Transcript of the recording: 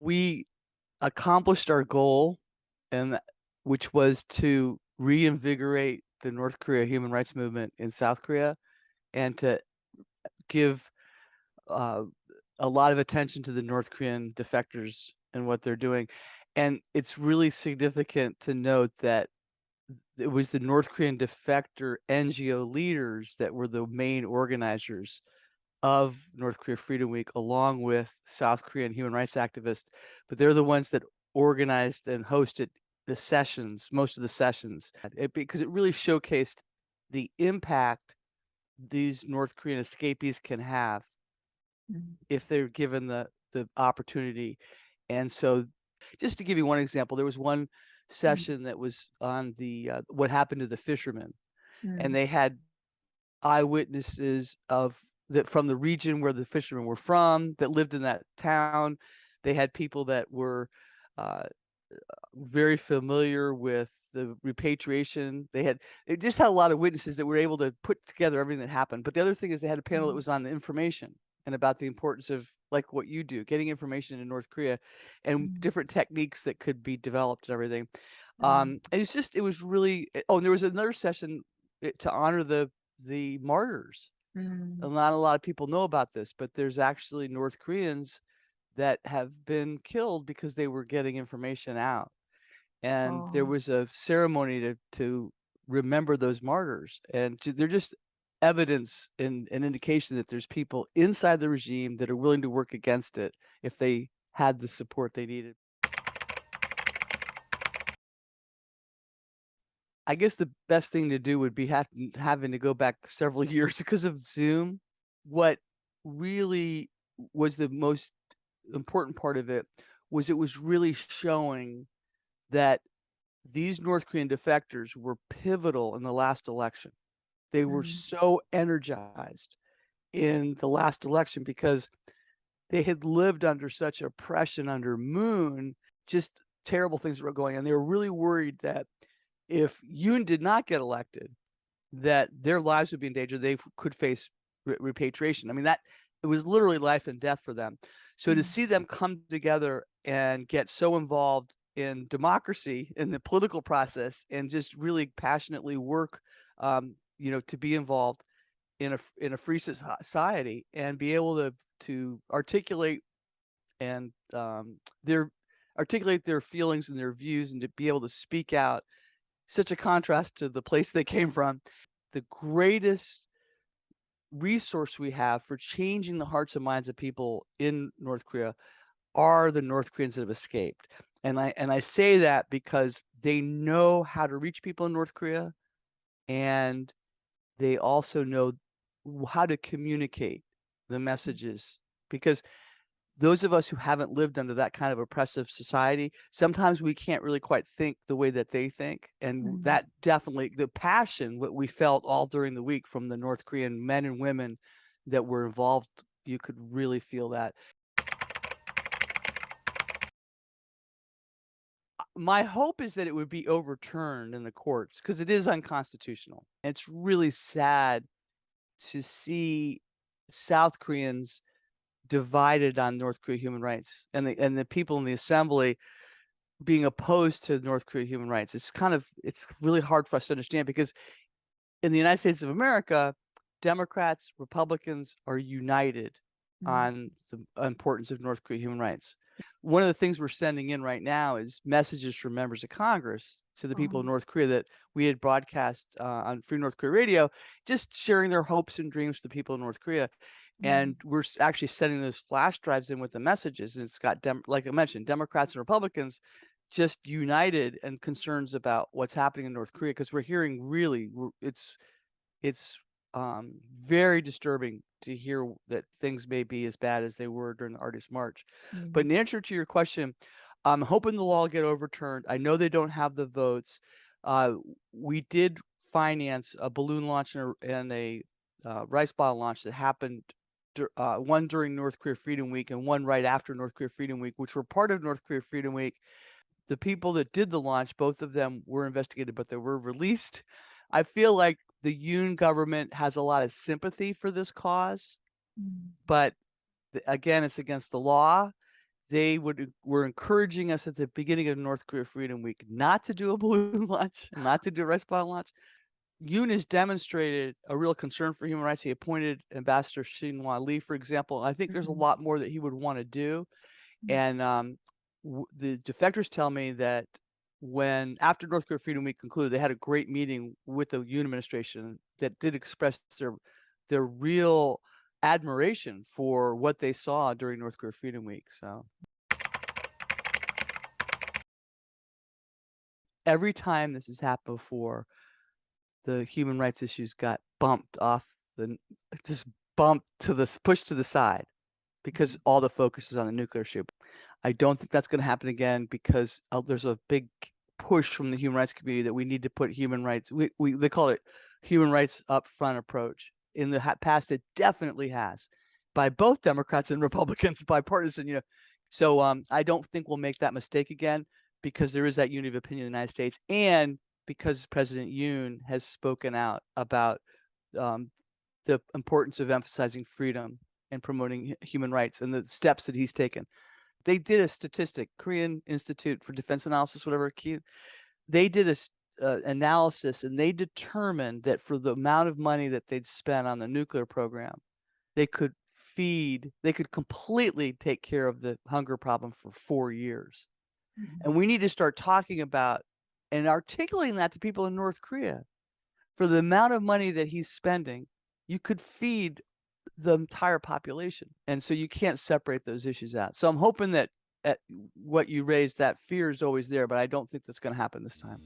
We accomplished our goal, and which was to reinvigorate the North Korea human rights movement in South Korea and to give uh, a lot of attention to the North Korean defectors and what they're doing. And it's really significant to note that it was the North Korean defector NGO leaders that were the main organizers of North Korea Freedom Week, along with South Korean human rights activists. But they're the ones that organized and hosted the sessions, most of the sessions, because it really showcased the impact these North Korean escapees can have Mhm, if they're given the opportunity. And so just to give you one example, there was one mm, session that was on the what happened to the fishermen, and mm, they had eyewitnesses of that from the region where the fishermen were from that lived in that town. They had people that were uh, very familiar with the repatriation. They just had a lot of witnesses that were able to put together everything that happened. But the other thing is they had a panel that mm, was on the information and about the importance of like what you do, getting information in North Korea and mm, different techniques that could be developed and everything. mm, And it was really oh, and there was another session to honor the martyrs. mm. And not a lot of people know about this, but there's actually North Koreans that have been killed because they were getting information out. And there Oh, was a ceremony to remember those martyrs, and they're just evidence and an indication that there's people inside the regime that are willing to work against it if they had the support they needed. I guess the best thing to do would be having to go back several years because of Zoom. What really was the most important part of it was really showing that these North Korean defectors were pivotal in the last election. They were mm, so energized in the last election because they had lived under such oppression under Moon, just terrible things were going on. They were really worried that if Yoon did not get elected, that their lives would be in danger. They could face repatriation. I mean, that it was literally life and death for them. So to mm, see them come together and get so involved in democracy in the political process and just really passionately work, to be involved in a free society and be able to and their articulate their feelings and their views and to be able to speak out such a contrast to the place they came from. The greatest resource we have for changing the hearts and minds of people in North Korea are the North Koreans that have escaped. And I say that because they know how to reach people in North Korea, and they also know how to communicate the messages, because those of us who haven't lived under that kind of oppressive society, sometimes we can't really quite think the way that they think, and mm. that definitely the passion, what we felt all during the week from the North Korean men and women that were involved, you could really feel that. My hope is that it would be overturned in the courts because it is unconstitutional. It's really sad to see South Koreans divided on North Korea human rights and the people in the assembly being opposed to North Korea human rights. It's really hard for us to understand because in the United States of America, Democrats, Republicans are united Mm, on the importance of North Korea human rights. One of the things we're sending in right now is messages from members of Congress to the people of oh, North Korea that we had broadcast on Free North Korea Radio, just sharing their hopes and dreams to the people of North Korea. mm, And we're actually sending those flash drives in with the messages, and it's got like I mentioned, Democrats and Republicans just united and concerns about what's happening in North Korea because we're hearing it's very disturbing to hear that things may be as bad as they were during the Artist March. But mm, in answer to your question, I'm hoping the law will get overturned. I know they don't have the votes. Uh, we did finance a balloon launch and a rice bottle launch that happened one during North Korea Freedom Week and one right after North Korea Freedom Week, which were part of North Korea Freedom Week. The people that did the launch, both of them were investigated, but they were released. I feel like the Yoon government has a lot of sympathy for this cause, mm, but again, it's against the law. were encouraging us at the beginning of North Korea Freedom Week not to do a balloon launch, not to do a rice bomb launch. Yoon has demonstrated a real concern for human rights. He appointed Ambassador Shinhwa Lee, for example. I think there's a lot more that he would want to do. And the defectors tell me that after North Korea Freedom Week concluded, they had a great meeting with the Yoon administration that did express their real admiration for what they saw during North Korea Freedom Week. So every time this has happened before, the human rights issues got just pushed to the side because all the focus is on the nuclear issue. I don't think that's going to happen again because there's a big push from the human rights community that we need to put human rights. They call it human rights upfront approach. In the past, it definitely has, by both Democrats and Republicans, bipartisan. So I don't think we'll make that mistake again because there is that unity of opinion in the United States, and because President Yoon has spoken out about the importance of emphasizing freedom and promoting human rights and the steps that he's taken. They did a statistic, Korean Institute for Defense Analysis, whatever, they did a analysis, and they determined that for the amount of money that they'd spent on the nuclear program, they could completely take care of the hunger problem for 4 years. And we need to start talking about and articulating that to people in North Korea. For the amount of money that he's spending, you could feed the entire population. And so you can't separate those issues out. So I'm hoping that at what you raised, that fear is always there, but I don't think that's going to happen this time.